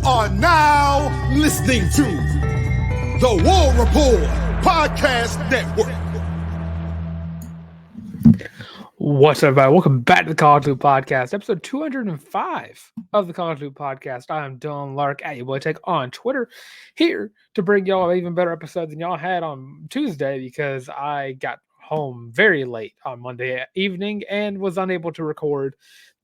are now listening to the War Report Podcast Network. What's up, everybody? Welcome back to the College Loop Podcast, episode 205 of the College Loop Podcast. I am Dylan Larck at your boy Take on Twitter, here to bring y'all an even better episode than y'all had on Tuesday because I got home very late on Monday evening and was unable to record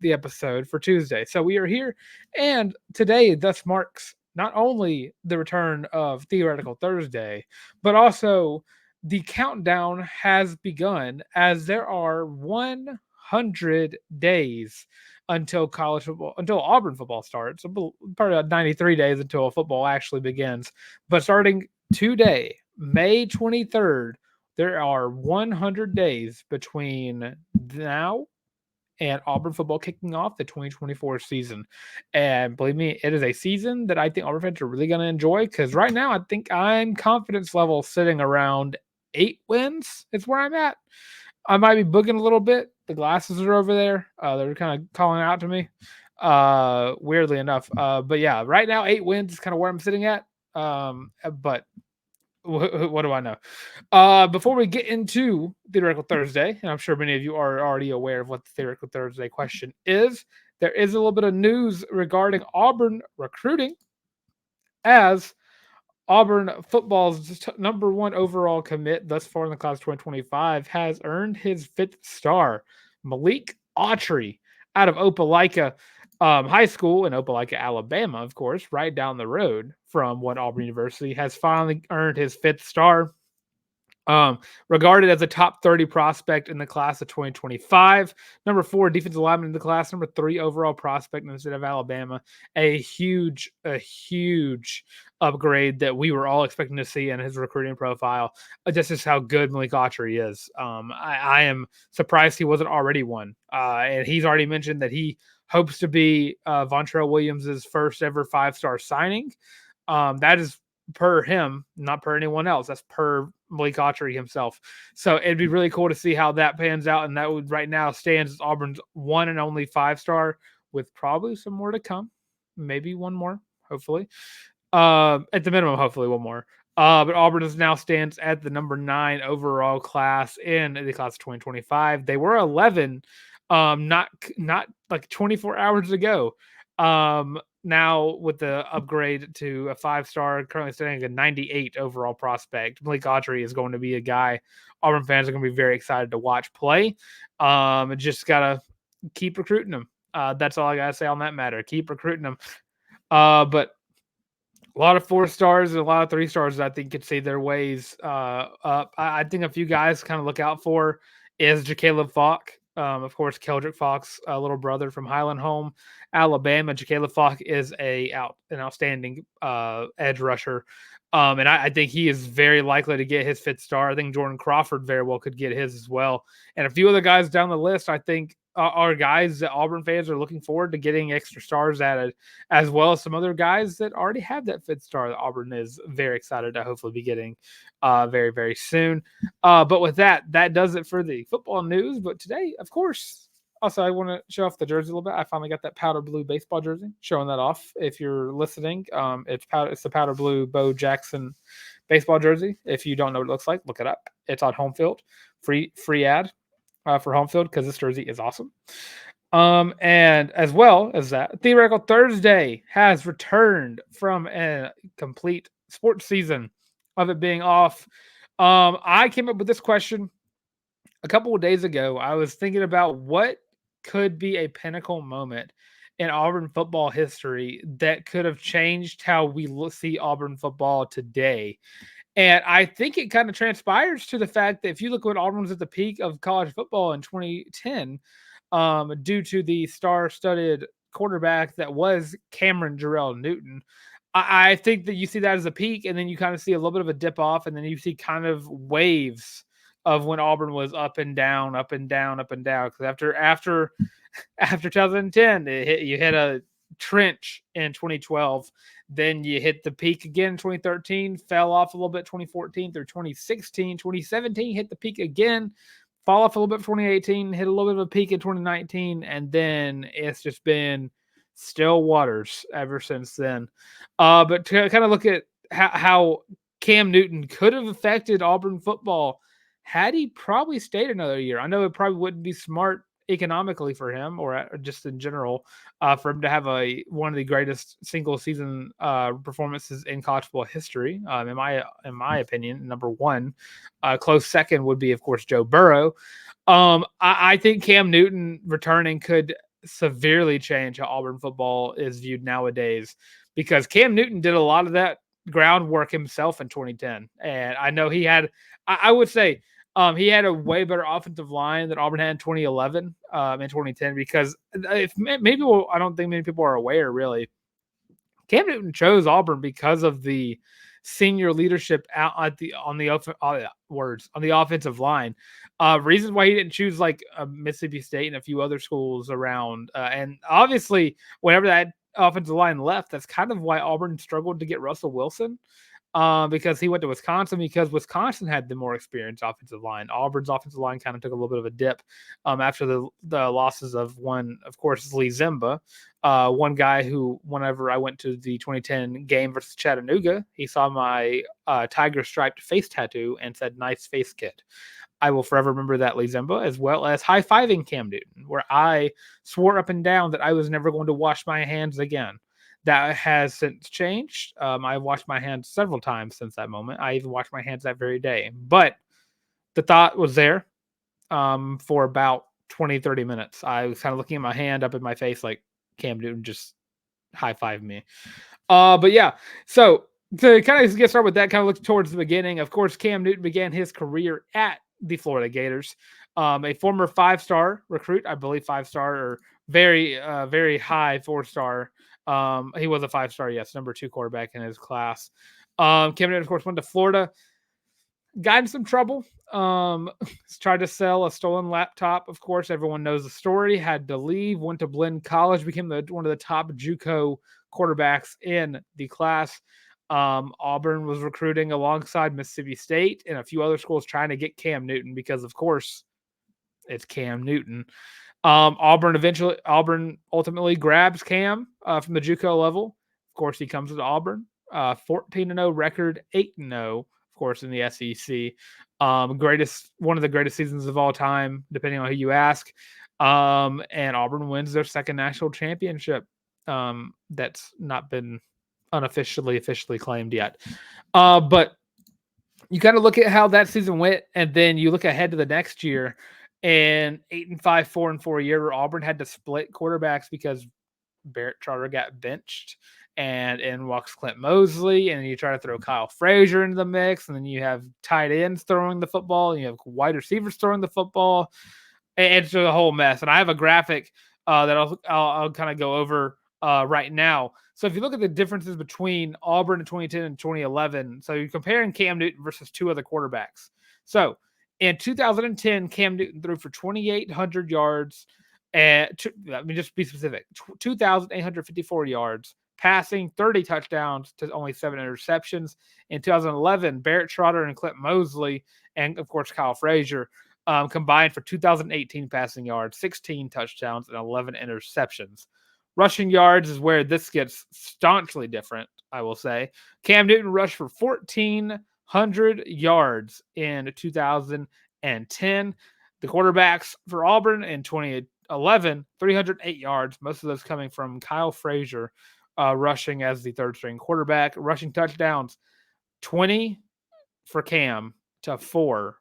the episode for Tuesday. So we are here, and today thus marks not only the return of Theoretical Thursday, but also the countdown has begun as there are 100 days until Auburn football starts. Probably 93 days until football actually begins. But starting today, May 23rd, there are 100 days between now and Auburn football kicking off the 2024 season. And believe me, it is a season that I think Auburn fans are really going to enjoy because right now I think I'm confidence level sitting around 8 wins. It's where I'm at. I might be booging a little bit. The glasses are over there. They're kind of calling out to me, weirdly enough. But yeah, right now 8 wins is kind of where I'm sitting at. But what do I know? Before we get into Theoretical Thursday, and I'm sure many of you are already aware of what the Theoretical Thursday question is, there is a little bit of news regarding Auburn recruiting as Auburn football's number one overall commit thus far in the class 2025 has earned his 5th star. Malik Autry out of Opelika High School in Opelika, Alabama, of course, right down the road from Auburn University, has finally earned his 5th star. Regarded as a top 30 prospect in the class of 2025. Number 4 defensive lineman in the class. Number 3 overall prospect in the state of Alabama. A huge upgrade that we were all expecting to see in his recruiting profile. Just as how good Malik Autry is. I am surprised he wasn't already one. And he's already mentioned that he hopes to be Vontrell Williams' first ever 5-star signing. That is per him, not per anyone else. That's per Malik Autry himself. So it'd be really cool to see how that pans out. And that would right now stands as Auburn's one and only 5-star with probably some more to come. Maybe one more, hopefully. At the minimum, hopefully one more. But Auburn now stands at the number 9 overall class in the class of 2025. They were 11, not like 24 hours ago. Now with the upgrade to a 5-star, currently standing at a 98 overall prospect, Malik Autry is going to be a guy Auburn fans are going to be very excited to watch play. Just gotta keep recruiting him. That's all I gotta say on that matter. Keep recruiting him. But a lot of 4-stars and a lot of 3-stars, I think, could see their ways up. I think a few guys kind of look out for is Jacaleb Falk. Of course, Keldrick Falk's little brother from Highland Home, Alabama. Jacaleb Falk is an outstanding edge rusher. And I think he is very likely to get his 5th star. I think Jordan Crawford very well could get his as well. And a few other guys down the list, I think, are guys that Auburn fans are looking forward to getting extra stars added, as well as some other guys that already have that 5th star that Auburn is very excited to hopefully be getting very, very soon. But with that does it for the football news. But today, of course, also I want to show off the jersey a little bit. I finally got that powder blue baseball jersey, showing that off. If you're listening, it's the powder blue Bo Jackson baseball jersey. If you don't know what it looks like, look it up. It's on Home Field. Free ad. For Home Field because this jersey is awesome. And as well as that, Theoretical Thursday has returned from a complete sports season of it being off. I came up with this question a couple of days ago. I was thinking about what could be a pinnacle moment in Auburn football history that could have changed how we see Auburn football today. And I think it kind of transpires to the fact that if you look at Auburn was at the peak of college football in 2010, due to the star-studded quarterback that was Cameron Jarrell Newton, I think that you see that as a peak, and then you kind of see a little bit of a dip off, and then you see kind of waves of when Auburn was up and down, up and down, up and down. Because after 2010, you hit a trench in 2012. Then you hit the peak again in 2013, fell off a little bit 2014 through 2016. 2017 hit the peak again, fall off a little bit for 2018, hit a little bit of a peak in 2019, and then it's just been still waters ever since then. But to kind of look at how Cam Newton could have affected Auburn football had he probably stayed another year. I know it probably wouldn't be smart economically for him or just in general for him to have one of the greatest single season performances in college football history. In my opinion, number one, close second would be of course Joe Burrow. I think Cam Newton returning could severely change how Auburn football is viewed nowadays because Cam Newton did a lot of that groundwork himself in 2010, and I know he had. I would say he had a way better offensive line than Auburn had in 2011 in 2010 because if maybe I don't think many people are aware really. Cam Newton chose Auburn because of the senior leadership out at on the offensive line. Reasons why he didn't choose like Mississippi State and a few other schools around, and obviously whenever that offensive line left, that's kind of why Auburn struggled to get Russell Wilson. Because he went to Wisconsin because Wisconsin had the more experienced offensive line. Auburn's offensive line kind of took a little bit of a dip after the losses of one, of course, Lee Zimba, one guy who, whenever I went to the 2010 game versus Chattanooga, he saw my tiger striped face tattoo and said, "Nice face, kid." I will forever remember that Lee Zimba, as well as high-fiving Cam Newton, where I swore up and down that I was never going to wash my hands again. That has since changed. I've washed my hands several times since that moment. I even washed my hands that very day. But the thought was there for about 20, 30 minutes. I was kind of looking at my hand up in my face like Cam Newton just high-fived me. But yeah, so to kind of get started with that, kind of look towards the beginning. Of course, Cam Newton began his career at the Florida Gators. A former 5-star recruit, I believe 5-star or very, very high 4-star. He was a 5-star, yes, number 2 quarterback in his class. Cam Newton, of course, went to Florida, got in some trouble. Tried to sell a stolen laptop. Of course, everyone knows the story. Had to leave, went to Blinn College, became one of the top JUCO quarterbacks in the class. Auburn was recruiting alongside Mississippi State and a few other schools trying to get Cam Newton because, of course, it's Cam Newton. Auburn ultimately grabs Cam from the JUCO level. Of course, he comes to Auburn, 14-0 record, 8-0, of course, in the SEC. One of the greatest seasons of all time, depending on who you ask. And Auburn wins their second national championship. That's not been officially claimed yet. But you kind of look at how that season went, and then you look ahead to the next year. And 8-5, 4-4 year where Auburn had to split quarterbacks because Barrett Trotter got benched, and in walks Clint Mosley, and you try to throw Kyle Frazier into the mix, and then you have tight ends throwing the football, and you have wide receivers throwing the football. It's just a whole mess. And I have a graphic that I'll kind of go over right now. So if you look at the differences between Auburn in 2010 and 2011, so you're comparing Cam Newton versus 2 other quarterbacks. So in 2010, Cam Newton threw for 2,800 yards. Let me just be specific: 2,854 yards, passing, 30 touchdowns to only 7 interceptions. In 2011, Barrett Trotter and Clint Mosley, and of course Kyle Frazier, combined for 2,018 passing yards, 16 touchdowns, and 11 interceptions. Rushing yards is where this gets staunchly different, I will say. Cam Newton rushed for 1,400 yards in 2010. The quarterbacks for Auburn in 2011, 308 yards, most of those coming from Kyle Frazier, rushing as the third-string quarterback. Rushing touchdowns, 20 for Cam to 4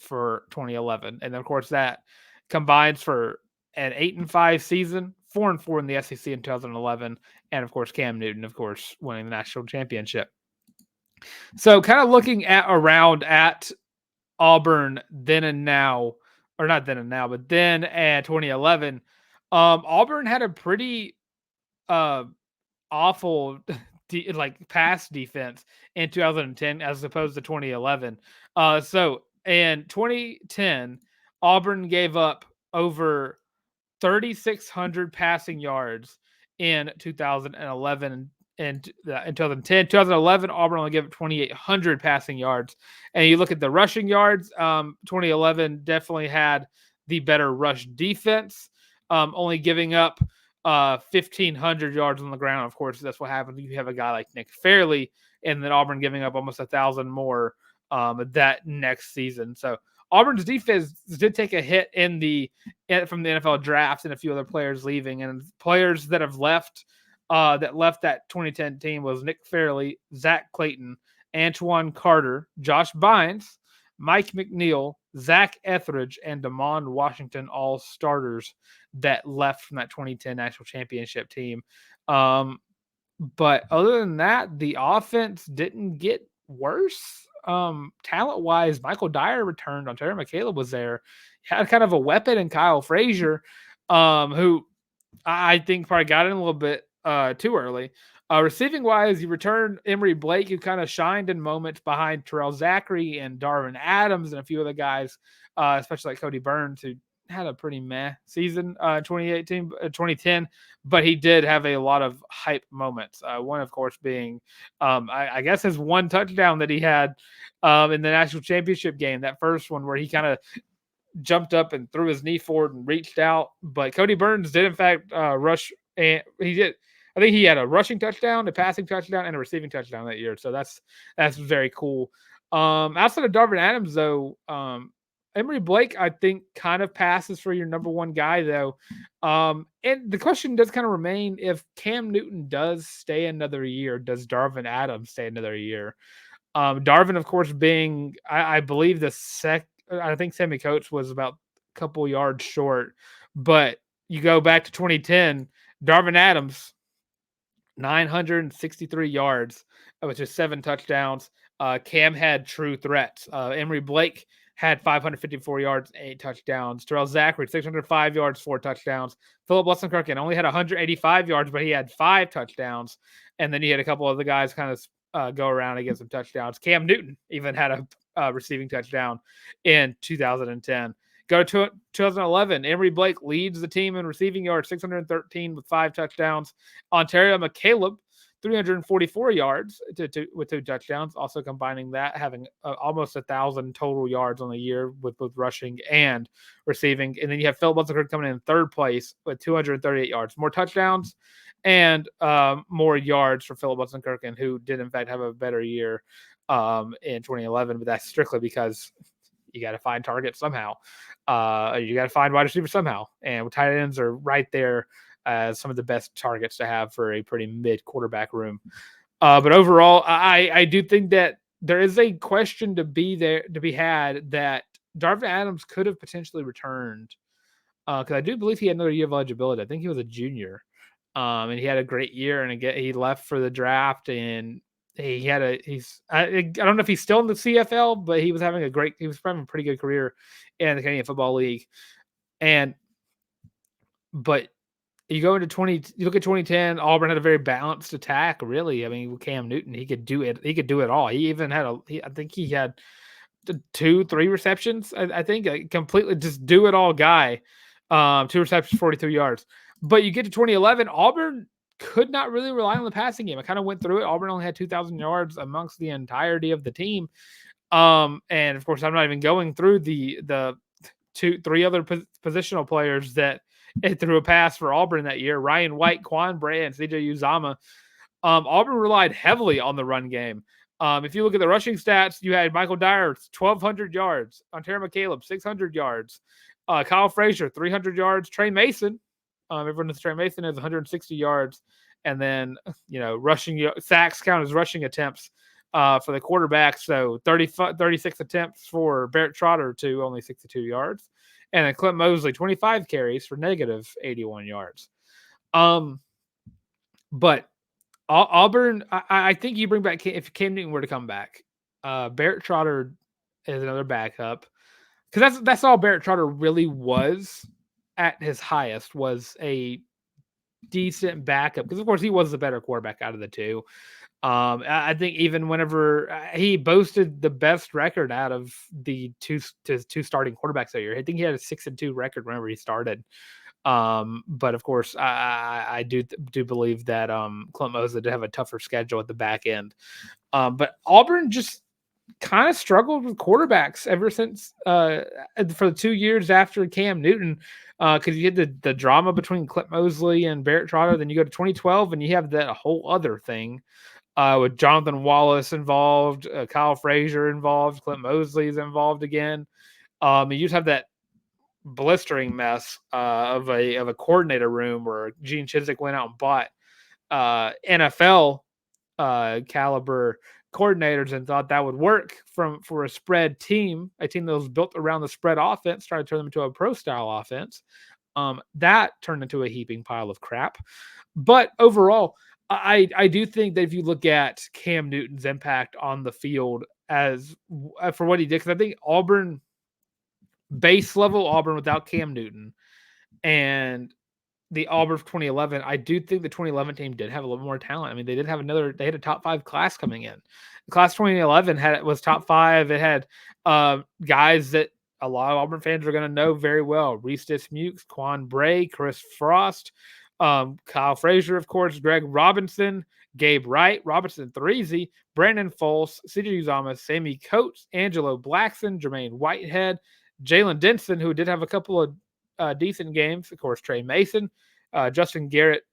for 2011. And, of course, that combines for an 8-5 season, 4-4 in the SEC in 2011, and, of course, Cam Newton, of course, winning the national championship. So kind of looking around at Auburn then and now, or not then and now, but then at 2011, Auburn had a pretty awful pass defense in 2010 as opposed to 2011. So in 2010, Auburn gave up over 3,600 passing yards in 2011 and in 2010. 2011, Auburn only gave up 2,800 passing yards. And you look at the rushing yards, 2011 definitely had the better rush defense, only giving up 1,500 yards on the ground. Of course, that's what happens. You have a guy like Nick Fairley, and then Auburn giving up almost 1,000 more that next season. So Auburn's defense did take a hit from the NFL draft and a few other players leaving, and players that have left that 2010 team was Nick Fairley, Zach Clayton, Antoine Carter, Josh Bynes, Mike McNeil, Zach Etheridge, and Damon Washington, all starters that left from that 2010 national championship team. But other than that, the offense didn't get worse. Talent-wise, Michael Dyer returned. Ontario McCaleb was there. He had kind of a weapon in Kyle Frazier, who I think probably got in a little bit too early. Receiving-wise, you returned Emory Blake, who kind of shined in moments behind Terrell Zachary and Darvin Adams and a few other guys, especially like Cody Burns, who had a pretty meh season 2010, but he did have a lot of hype moments. One, of course, being, I guess, his one touchdown that he had in the national championship game, that first one where he kind of jumped up and threw his knee forward and reached out. But Cody Burns did, in fact, rush, and he did. I think he had a rushing touchdown, a passing touchdown, and a receiving touchdown that year. So that's very cool. Outside of Darvin Adams, though, Emory Blake, I think, kind of passes for your number one guy, though. And the question does kind of remain, if Cam Newton does stay another year, does Darvin Adams stay another year? Darvin, of course, being, I believe, I think Sammy Coates was about a couple yards short. But you go back to 2010, Darvin Adams, 963 yards, which is 7 touchdowns. Cam had true threats. Emory Blake had 554 yards, 8 touchdowns. Terrell Zachary, 605 yards, 4 touchdowns. Philip Wesson-Kirkland only had 185 yards, but he had 5 touchdowns. And then you had a couple of the guys kind of go around and get some touchdowns. Cam Newton even had a receiving touchdown in 2010. Go to 2011. Emory Blake leads the team in receiving yards, 613 with 5 touchdowns. Ontario McCaleb, 344 yards with 2 touchdowns. Also combining that, having almost 1,000 total yards on the year with both rushing and receiving. And then you have Philip Wesson coming in third place with 238 yards. More touchdowns and more yards for Philip Wesson-Kirkland, who did, in fact, have a better year in 2011. But that's strictly because you got to find targets somehow. You got to find wide receivers somehow. And tight ends are right there as some of the best targets to have for a pretty mid quarterback room. But overall, I do think that there is a question to be had that Darvin Adams could have potentially returned. Because I do believe he had another year of eligibility. I think he was a junior. And he had a great year, and again, he left for the draft, and I don't know if he's still in the CFL, but he was having a pretty good career in the Canadian Football League. But you look at 2010, Auburn had a very balanced attack, really. I mean, with Cam Newton, he could do it. He could do it all. He even had I think he had 2-3 receptions. I think a completely just do it all guy. 2 receptions, 42 yards. But you get to 2011, Auburn could not really rely on the passing game. I kind of went through it. Auburn only had 2,000 yards amongst the entirety of the team. And of course, I'm not even going through the 3 other positional players that threw a pass for Auburn that year: Ryan White, Quan Bray, and CJ Uzama. Auburn relied heavily on the run game. If you look at the rushing stats, you had Michael Dyer, 1,200 yards. Ontario McCaleb, 600 yards. Kyle Frazier, 300 yards. Trey Mason, everyone knows Trey Mason has 160 yards. And then, rushing sacks count as rushing attempts for the quarterback. So 36 attempts for Barrett Trotter to only 62 yards. And then Clint Mosley, 25 carries for negative 81 yards. But Auburn, I think you bring back, if Cam Newton were to come back, Barrett Trotter is another backup. Because that's all Barrett Trotter really was at his highest, was a decent backup. Because, of course, he was the better quarterback out of the two. I think even whenever he boasted the best record out of the two starting quarterbacks that year, I think he had a 6-2 record whenever he started. But of course, I do believe that Clint Mosley did have a tougher schedule at the back end. But Auburn just kind of struggled with quarterbacks ever since for the 2 years after Cam Newton, because you had the drama between Clint Mosley and Barrett Trotter. Then you go to 2012 and you have that whole other thing with Jonathan Wallace involved, Kyle Frazier involved, Clint Mosley's involved again. You just have that blistering mess of a coordinator room where Gene Chizik went out and bought NFL caliber coordinators and thought that would work for a spread team, a team that was built around the spread offense, tried to turn them into a pro style offense. That turned into a heaping pile of crap. But overall, I do think that if you look at Cam Newton's impact on the field as for what he did, because I think Auburn base level Auburn without Cam Newton and the Auburn of 2011, I do think the 2011 team did have a little more talent. I mean, they had a top 5 class coming in. The class 2011 was top 5. It had guys that a lot of Auburn fans are going to know very well: Reese Dismukes, Quan Bray, Chris Frost, Kyle Frazier, of course, Greg Robinson, Gabe Wright, Robinson Threezy, Brandon Foles, CJ Uzama, Sammy Coates, Angelo Blackson, Jermaine Whitehead, Jalen Denson, who did have a couple of decent games, of course, Trey Mason, Justin Garrett,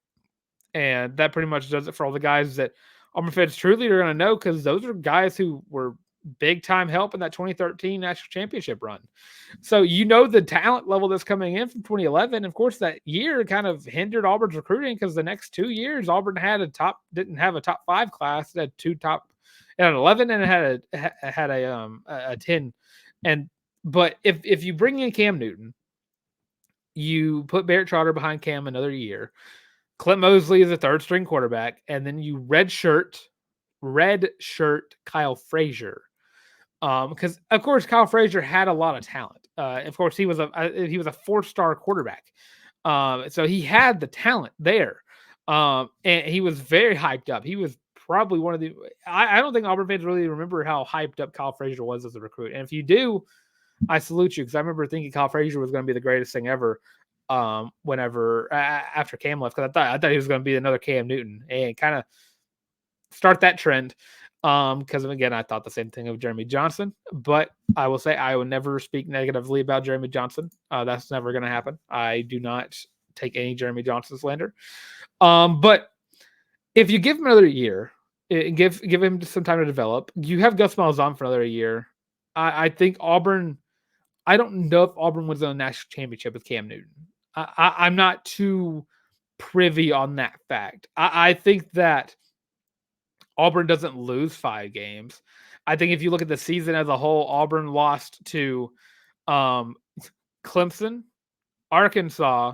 and that pretty much does it for all the guys that Auburn fans truly are going to know, because those are guys who were big time help in that 2013 national championship run. So the talent level that's coming in from 2011. Of course, that year kind of hindered Auburn's recruiting, because the next 2 years Auburn didn't have a top 5 class. It had 2 top, and an 11, and it had a 10. But if you bring in Cam Newton, you put Barrett Trotter behind Cam another year. Clint Mosley is a 3rd string quarterback, and then you red shirt Kyle Frazier. Because of course Kyle Frazier had a lot of talent. Of course he was a 4-star quarterback. So he had the talent there. And he was very hyped up. He was probably one of the I don't think Auburn fans really remember how hyped up Kyle Frazier was as a recruit. And if you do, I salute you, because I remember thinking Kyle Frazier was going to be the greatest thing ever. Whenever after Cam left, because I thought he was going to be another Cam Newton and kind of start that trend. Because again, I thought the same thing of Jeremy Johnson, but I will say I will never speak negatively about Jeremy Johnson. That's never going to happen. I do not take any Jeremy Johnson slander. But if you give him another year, give him some time to develop, you have Gus Malzahn for another year. I think Auburn. I don't know if Auburn wins a national championship with Cam Newton. I'm not too privy on that fact. I think that Auburn doesn't lose 5 games. I think if you look at the season as a whole, Auburn lost to Clemson, Arkansas,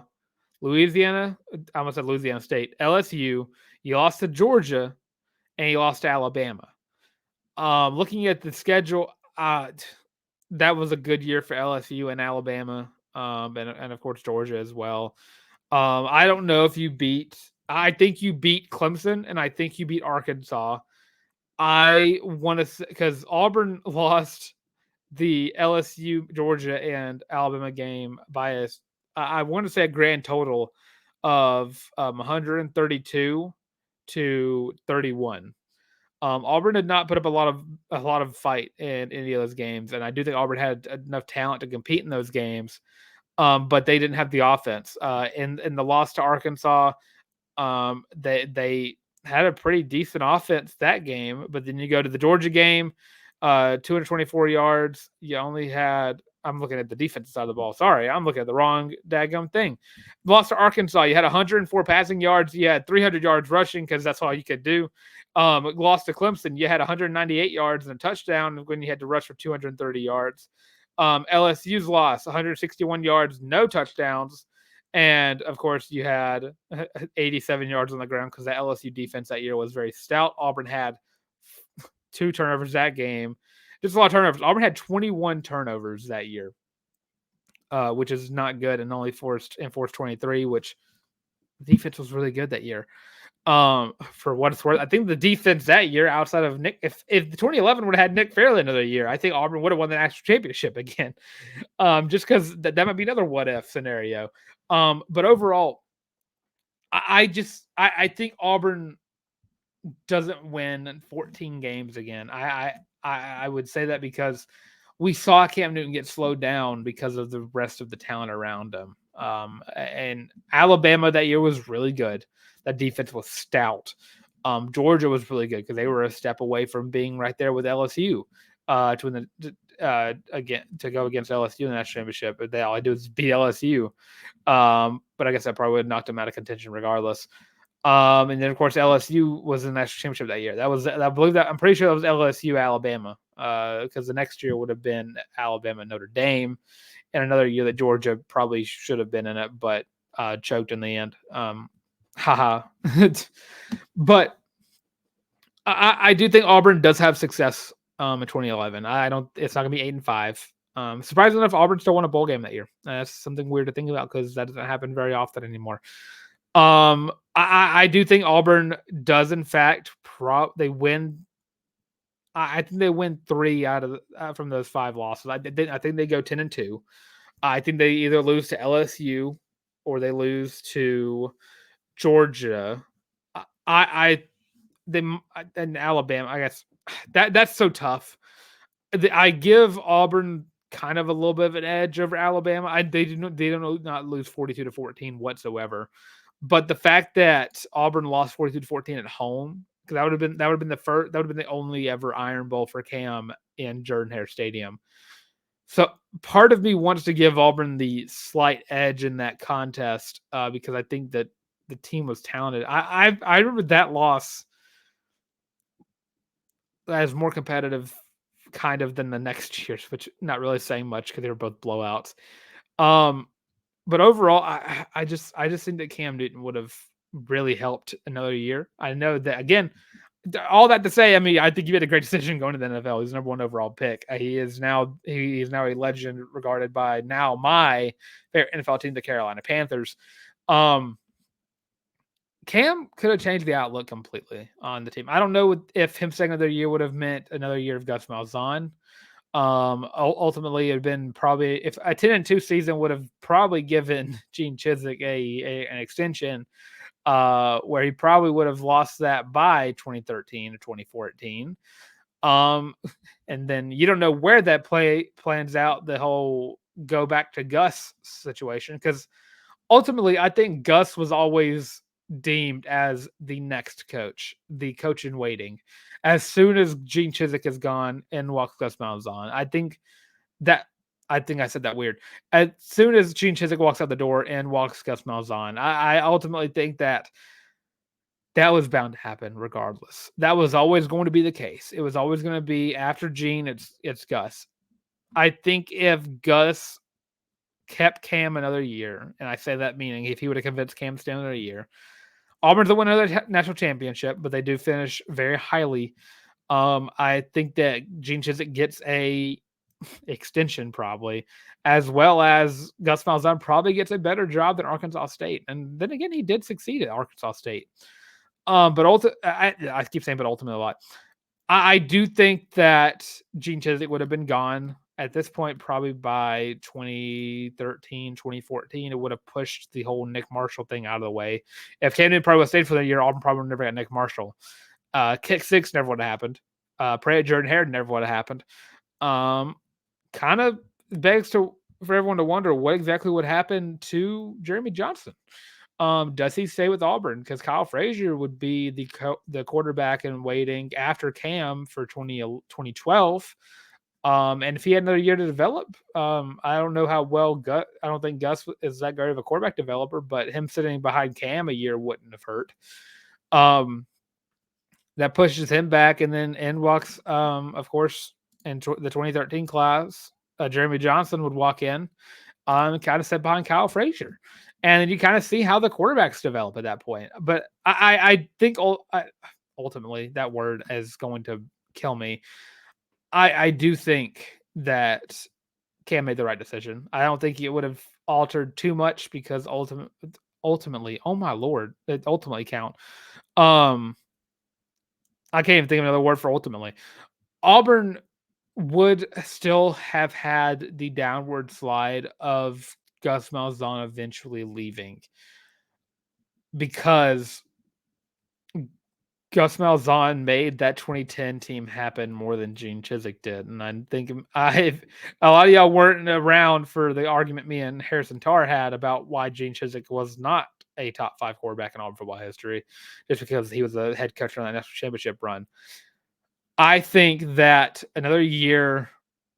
Louisiana. I almost said Louisiana State, LSU. You lost to Georgia, and you lost to Alabama. Looking at the schedule, that was a good year for LSU and Alabama, and of course Georgia as well. I don't know if you beat. I think you beat Clemson, and I think you beat Arkansas. I want to, because Auburn lost the LSU, Georgia, and Alabama game by I want to say a grand total of 132 to 31. Auburn did not put up a lot of fight in any of those games, and I do think Auburn had enough talent to compete in those games, but they didn't have the offense. In the loss to Arkansas, they had a pretty decent offense that game, but then you go to the Georgia game, 224 yards. You only had. I'm looking at the defensive side of the ball. Sorry, I'm looking at the wrong daggum thing. Lost to Arkansas. You had 104 passing yards. You had 300 yards rushing, because that's all you could do. Lost to Clemson. You had 198 yards and a touchdown when you had to rush for 230 yards. LSU's loss, 161 yards, no touchdowns. And of course, you had 87 yards on the ground, because the LSU defense that year was very stout. Auburn had 2 turnovers that game. Just a lot of turnovers. Auburn had 21 turnovers that year, which is not good, and only forced 23, which the defense was really good that year. For what it's worth, I think the defense that year, outside of Nick, if the 2011 would have had Nick Fairley another year, I think Auburn would have won the national championship again. Just because that might be another what if scenario. But overall, I think Auburn doesn't win 14 games again. I would say that because we saw Cam Newton get slowed down because of the rest of the talent around him. And Alabama that year was really good. That defense was stout. Georgia was really good because they were a step away from being right there with LSU to win again to go against LSU in the national championship. But all I do is beat LSU. But I guess that probably would have knocked them out of contention regardless. And then of course LSU was in the national championship that year. That was, I believe that, I'm pretty sure that was LSU Alabama, because the next year would have been Alabama Notre Dame, and another year that Georgia probably should have been in it, but choked in the end. Haha. But I do think Auburn does have success in 2011. I don't. It's not gonna be 8-5. Surprisingly enough, Auburn still won a bowl game that year. That's something weird to think about because that doesn't happen very often anymore. I do think Auburn does in fact they win. I think they win 3 out of from those 5 losses. I think they go 10-2. I think they either lose to LSU or they lose to Georgia. I they and Alabama. I guess that's so tough. I give Auburn kind of a little bit of an edge over Alabama. They don't not lose 42-14 whatsoever. But the fact that Auburn lost 42-14 at home, because that would have been the first, that would have been the only ever Iron Bowl for Cam in Jordan-Hare Stadium. So part of me wants to give Auburn the slight edge in that contest because I think that the team was talented. I remember that loss as more competitive kind of than the next year's, which not really saying much because they were both blowouts. But overall, I just think that Cam Newton would have really helped another year. I know that, again, all that to say, I mean, I think you made a great decision going to the NFL. He's the number 1 overall pick. He is now a legend, regarded by now my favorite NFL team, the Carolina Panthers. Cam could have changed the outlook completely on the team. I don't know if him staying another year would have meant another year of Gus Malzahn. Ultimately, it had been probably, if a 10-2 season would have probably given Gene Chizik an extension, where he probably would have lost that by 2013 or 2014. And then you don't know where that plans out, the whole go back to Gus situation, because ultimately I think Gus was always deemed as the next coach, the coach in waiting. As soon as Gene Chizik is gone and walks Gus Malzahn, I think I said that weird. As soon as Gene Chizik walks out the door and walks Gus Malzahn, I ultimately think that was bound to happen regardless. That was always going to be the case. It was always going to be after Gene, it's Gus. I think if Gus kept Cam another year, and I say that meaning if he would have convinced Cam to stay another year, Auburn's the winner of the national championship, but they do finish very highly. I think that Gene Chizik gets a extension probably, as well as Gus Malzahn probably gets a better job than Arkansas State. And then again, he did succeed at Arkansas State. But I keep saying but ultimately a lot. I do think that Gene Chizik would have been gone at this point probably by 2013, 2014. It would have pushed the whole Nick Marshall thing out of the way. If Cam Newton probably stayed for the year, Auburn probably never got Nick Marshall. Kick six never would have happened. Pray at Jordan-Hare never would have happened. Kind of begs for everyone to wonder what exactly would happen to Jeremy Johnson. Does he stay with Auburn? Because Kyle Frazier would be the quarterback in waiting after Cam for 2012. And if he had another year to develop, I don't know how well I don't think Gus is that great of a quarterback developer, but him sitting behind Cam a year wouldn't have hurt. That pushes him back, and then in walks, of course, in the 2013 class, Jeremy Johnson would walk in, kind of sit behind Kyle Frazier. And then you kind of see how the quarterbacks develop at that point. But I think ultimately that word is going to kill me. I do think that Cam made the right decision. I don't think it would have altered too much because ultimately, oh my Lord, it ultimately count. I can't even think of another word for ultimately. Auburn would still have had the downward slide of Gus Malzahn eventually leaving, because Gus Malzahn made that 2010 team happen more than Gene Chizik did, and I think a lot of y'all weren't around for the argument me and Harrison Tarr had about why Gene Chizik was not a top 5 quarterback in Auburn football history, just because he was a head coach on that national championship run. I think that another year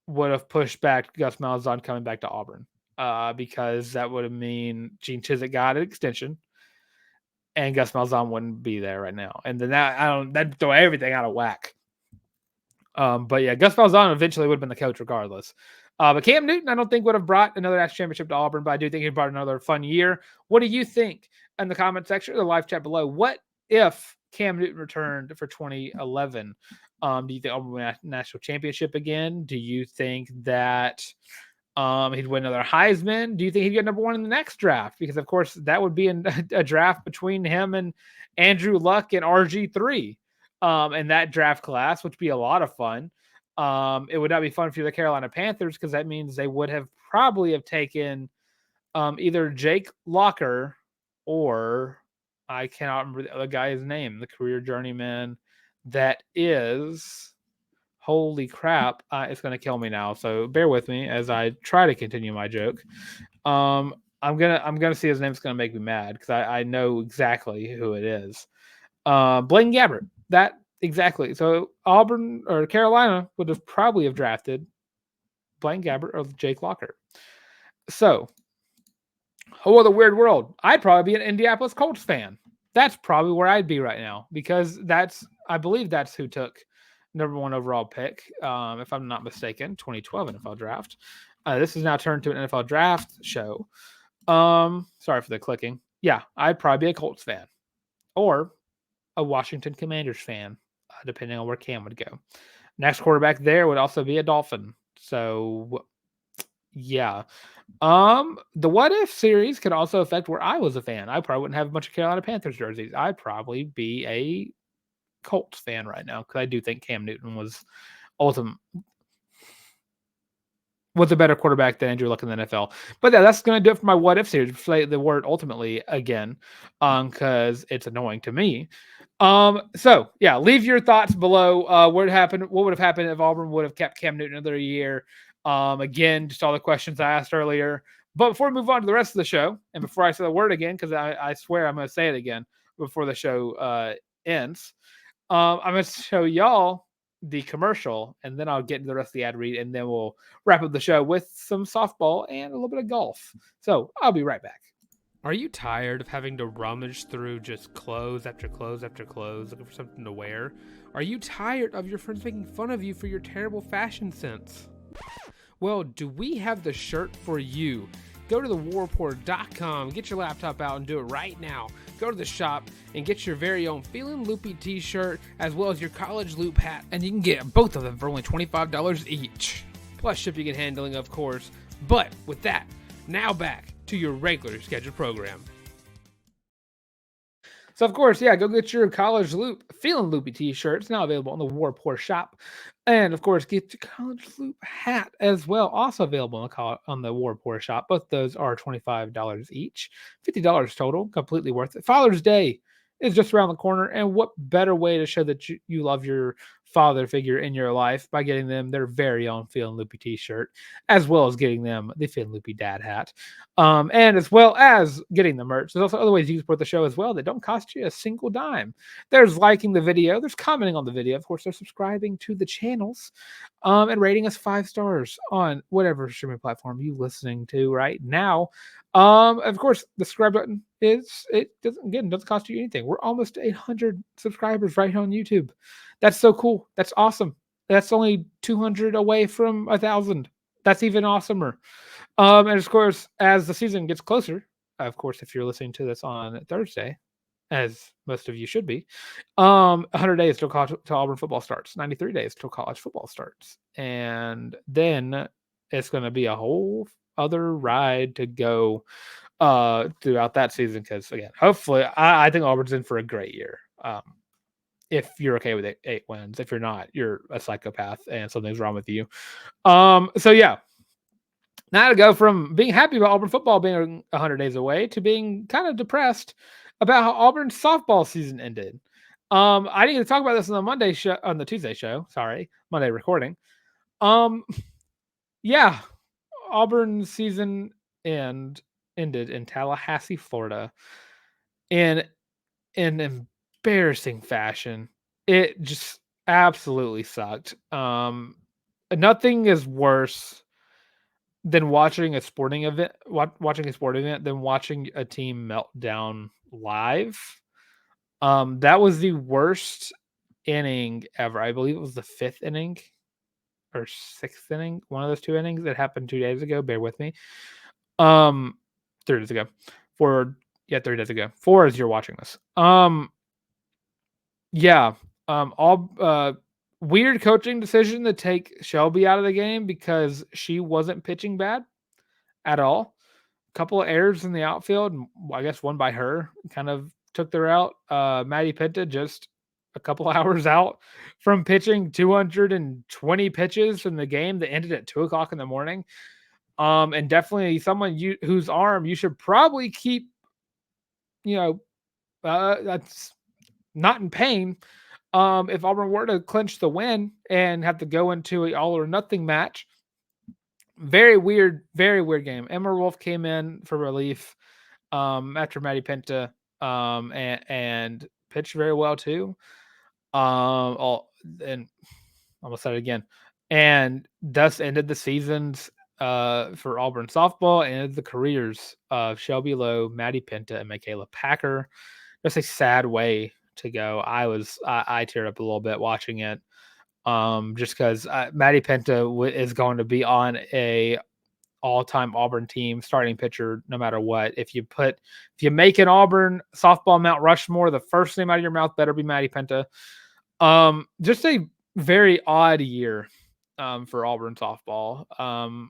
would have pushed back Gus Malzahn coming back to Auburn, because that would have mean Gene Chizik got an extension and Gus Malzahn wouldn't be there right now. And then that'd throw everything out of whack. But yeah, Gus Malzahn eventually would have been the coach regardless. But Cam Newton, I don't think would have brought another national championship to Auburn, but I do think he brought another fun year. What do you think in the comment section or the live chat below? What if Cam Newton returned for 2011? Do you think Auburn win a national championship again? Do you think that he'd win another Heisman? Do you think he'd get number 1 in the next draft? Because of course that would be a draft between him and Andrew Luck and RG3 in that draft class, which would be a lot of fun. It would not be fun for the Carolina Panthers because that means they would have probably have taken either Jake Locker or I cannot remember the other guy's name, the career journeyman that is. Holy crap, it's going to kill me now. So bear with me as I try to continue my joke. I'm gonna see his name's going to make me mad because I know exactly who it is. Blaine Gabbert. That exactly. So Auburn or Carolina would have probably have drafted Blaine Gabbert or Jake Locker. So, oh, what a weird world. I'd probably be an Indianapolis Colts fan. That's probably where I'd be right now because I believe that's who took number 1 overall pick, if I'm not mistaken, 2012 NFL draft. This is now turned to an NFL draft show. Sorry for the clicking. Yeah, I'd probably be a Colts fan or a Washington Commanders fan, depending on where Cam would go. Next quarterback there would also be a Dolphin. So, yeah. The What If series could also affect where I was a fan. I probably wouldn't have a bunch of Carolina Panthers jerseys. I'd probably be a Colts fan right now because I do think Cam Newton was a better quarterback than Andrew Luck in the NFL. But yeah, that's going to do it for my What If series. Say the word ultimately again, because it's annoying to me. So yeah, leave your thoughts below. What would have happened if Auburn would have kept Cam Newton another year? Again, just all the questions I asked earlier. But before we move on to the rest of the show, and before I say the word again, because I swear I'm going to say it again before the show ends, I'm going to show y'all the commercial, and then I'll get into the rest of the ad read, and then we'll wrap up the show with some softball and a little bit of golf. So I'll be right back. Are you tired of having to rummage through just clothes after clothes after clothes looking for something to wear? Are you tired of your friends making fun of you for your terrible fashion sense? Well, do we have the shirt for you? Go to thewarreport.com, get your laptop out and do it right now. Go to the shop and get your very own Feelin' Loopy t-shirt as well as your college loop hat, and you can get both of them for only $25 each. Plus shipping and handling, of course. But with that, now back to your regular scheduled program. So, of course, yeah, go get your College Loop Feelin' Loopy t-shirt. It's now available on the War Report shop. And, of course, get your College Loop hat as well. Also available on the War Report shop. Both those are $25 each. $50 total. Completely worth it. Father's Day is just around the corner. And what better way to show that you love your father figure in your life by getting them their very own Feelin' Loopy t-shirt, as well as getting them the Feelin' Loopy dad hat, and as well as getting the merch. There's also other ways you can support the show as well that don't cost you a single dime. There's liking the video, there's commenting on the video, of course, there's subscribing to the channels, and rating us 5 stars on whatever streaming platform you're listening to right now. Of course, the subscribe button doesn't cost you anything. We're almost 800 subscribers right here on YouTube. That's so cool. That's awesome. That's only 200 away from 1,000. That's even awesomer. And of course, as the season gets closer, of course, if you're listening to this on Thursday, as most of you should be, 100 days till Auburn football starts, 93 days till college football starts. And then it's going to be a whole other ride to go throughout that season. Because, again, hopefully, I think Auburn's in for a great year. If you're okay with 8 wins. If you're not, you're a psychopath and something's wrong with you. So, yeah. Now to go from being happy about Auburn football being 100 days away to being kind of depressed about how Auburn's softball season ended. I didn't even talk about this on the Monday show, on the Tuesday show. Sorry, Monday recording. Um, yeah, Auburn season ended in Tallahassee, Florida, in an embarrassing fashion. It just absolutely sucked. Nothing is worse than watching a sporting event, watching a sporting event, than watching a team melt down live. That was the worst inning ever. I believe it was the 5th inning or 6th inning, one of those 2 innings that happened 2 days ago. Bear with me. 3 days ago. 3 days ago. 4 as you're watching this. Yeah. All weird coaching decision to take Shelby out of the game because she wasn't pitching bad at all. Couple of errors in the outfield, and I guess one by her kind of took her out. Maddie Pinta just a couple hours out from pitching 220 pitches in the game that ended at 2:00 in the morning. And definitely someone whose arm you should probably keep, that's not in pain. If Auburn were to clinch the win and have to go into an all or nothing match, very weird game. Emma Wolf came in for relief after Maddie Pinta and pitched very well too. And almost said it again. And thus ended the seasons for Auburn softball and the careers of Shelby Lowe, Maddie Pinta, and Michaela Packer. Just a sad way to go. I teared up a little bit watching it. Just because Maddie Pinta is going to be on a all-time Auburn team starting pitcher no matter what. If you make an Auburn softball Mount Rushmore, the first name out of your mouth better be Maddie Pinta. Just a very odd year for Auburn softball.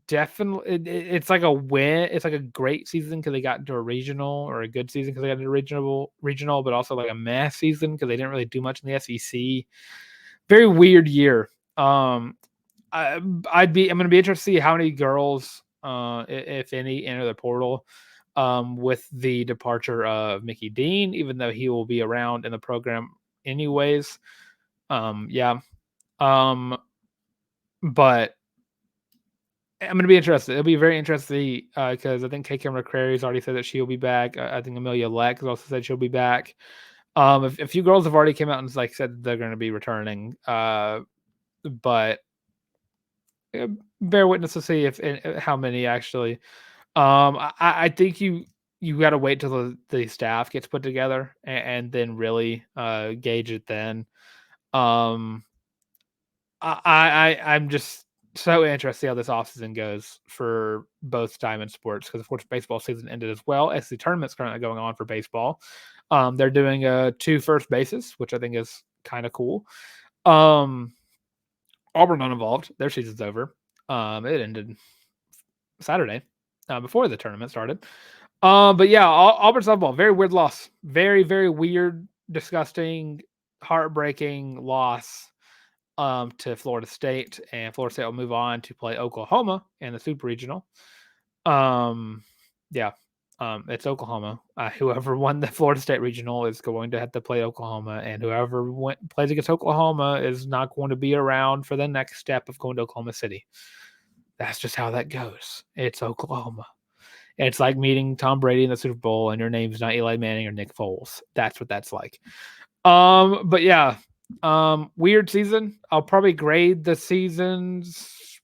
Definitely it's like a win. It's like a great season because they got into a regional, or a good season because they got into a regional, but also like a mass season because they didn't really do much in the SEC. Very weird year. I'm going to be interested to see how many girls, if any, enter the portal with the departure of Mickey Dean, even though he will be around in the program anyways. Yeah. But I'm going to be interested. It'll be very interesting because I think Kay Cameron McCrary's already said that she'll be back. I think Amelia Leck has also said she'll be back. A few girls have already came out and said they're going to be returning. But bear witness to see how many actually. I think you got to wait till the staff gets put together and then really gauge it then. I'm just so interested to see how this offseason goes for both Diamond Sports, because of course baseball season ended as well as the tournament's currently going on for baseball. They're doing 2 first bases, which I think is kind of cool. Auburn not involved. Their season's over. It ended Saturday before the tournament started. But yeah, Auburn softball, very weird loss. Very, very weird, disgusting, heartbreaking loss to Florida State, and Florida State will move on to play Oklahoma in the Super Regional. It's Oklahoma. Whoever won the Florida State Regional is going to have to play Oklahoma, and whoever plays against Oklahoma is not going to be around for the next step of going to Oklahoma City. That's just how that goes. It's Oklahoma. It's like meeting Tom Brady in the Super Bowl and your name's not Eli Manning or Nick Foles. That's what that's like. But yeah, weird season. I'll probably grade the seasons.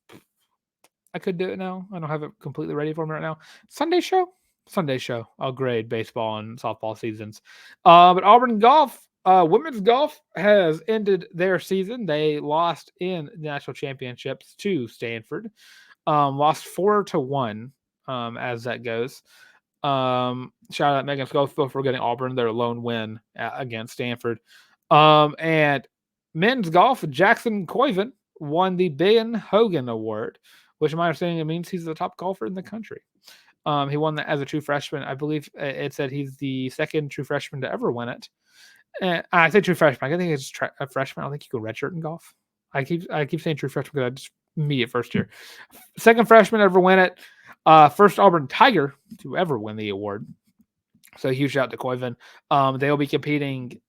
I could do it now. I don't have it completely ready for me right now. Sunday show. I'll grade baseball and softball seasons. But Auburn golf, women's golf has ended their season. They lost in the national championships to Stanford. Lost 4-1. As that goes. Shout out Megan Schofield for getting Auburn their lone win against Stanford. And men's golf, Jackson Coyven won the Ben Hogan Award, which in my understanding it means he's the top golfer in the country. He won that as a true freshman. I believe it said he's the second true freshman to ever win it. And I say true freshman. I think it's a freshman. I don't think you go redshirt in golf. I keep saying true freshman because I just immediate first year. Second freshman to ever win it. First Auburn Tiger to ever win the award. So huge shout out to Coyven. They will be competing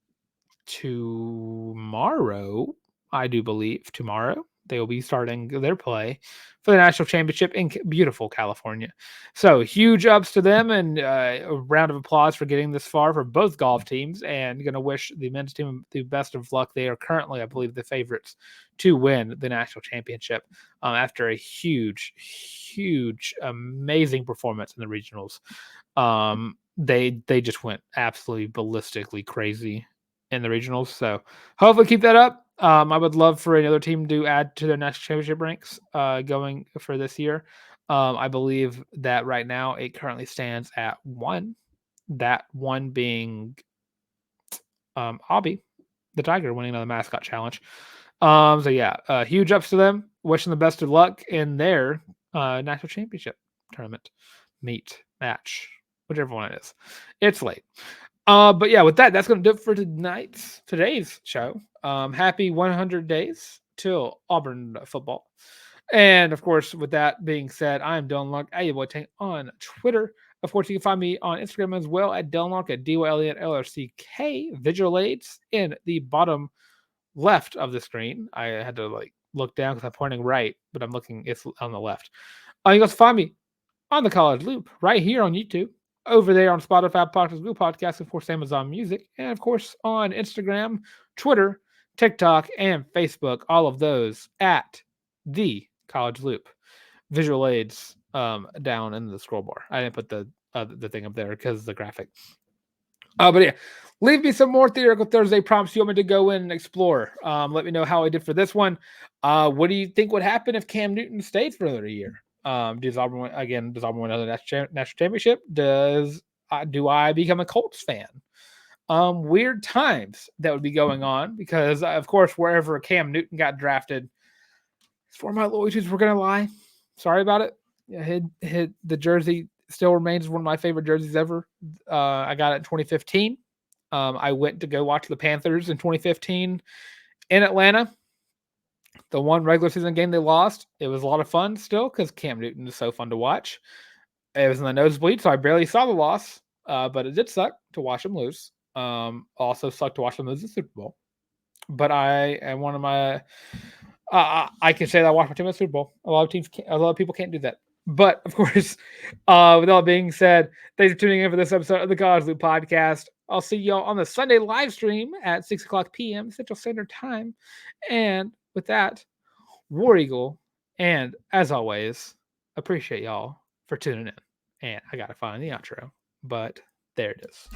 tomorrow, I do believe. Tomorrow, they will be starting their play for the national championship in beautiful California. So huge ups to them, and a round of applause for getting this far for both golf teams. And going to wish the men's team the best of luck. They are currently, I believe, the favorites to win the national championship after a huge, amazing performance in the regionals. They just went absolutely ballistically crazy in the regionals. So hopefully keep that up. I would love for another team to add to their national championship ranks going for this year. I believe that right now it currently stands at 1. That one being Obby, the Tiger, winning another mascot challenge. So yeah, huge ups to them. Wishing the best of luck in their national championship tournament, meet, match, whichever one it is. It's late. But yeah, with that, that's going to do it for today's show. Happy 100 days till Auburn football. And of course, with that being said, I am Dylan Larck, @YTank on Twitter. Of course, you can find me on Instagram as well at Dylan Larck at DYLELRCK. Visual aids in the bottom left of the screen. I had to look down because I'm pointing right, but it's on the left. You can also find me on the College Loop right here on YouTube, over there on Spotify, Google Podcasts, of course, Amazon Music, and of course on Instagram, Twitter, TikTok, and Facebook. All of those at the College Loop. Visual aids down in the scroll bar. I didn't put the thing up there because of the graphic. But yeah, leave me some more Theoretical Thursday prompts you want me to go in and explore. Let me know how I did for this one. What do you think would happen if Cam Newton stayed for another year? Does Auburn win another national championship? Do I become a Colts fan? Weird times that would be going on because, of course, wherever Cam Newton got drafted, for my loyalties, we're gonna lie. Sorry about it. The jersey still remains one of my favorite jerseys ever. I got it in 2015. I went to go watch the Panthers in 2015 in Atlanta. The one regular season game they lost. It was a lot of fun still because Cam Newton is so fun to watch. It was in the nosebleed, so I barely saw the loss, but it did suck to watch them lose. Also sucked to watch them lose the Super Bowl. But I am one of my. I can say that I watched my team in the Super Bowl. A lot of people can't do that. But of course, with all being said, thanks for tuning in for this episode of the College Loop Podcast. I'll see y'all on the Sunday live stream at 6:00 p.m. Central Standard Time. And with that, War Eagle, and as always, appreciate y'all for tuning in. And I gotta find the outro, but there it is.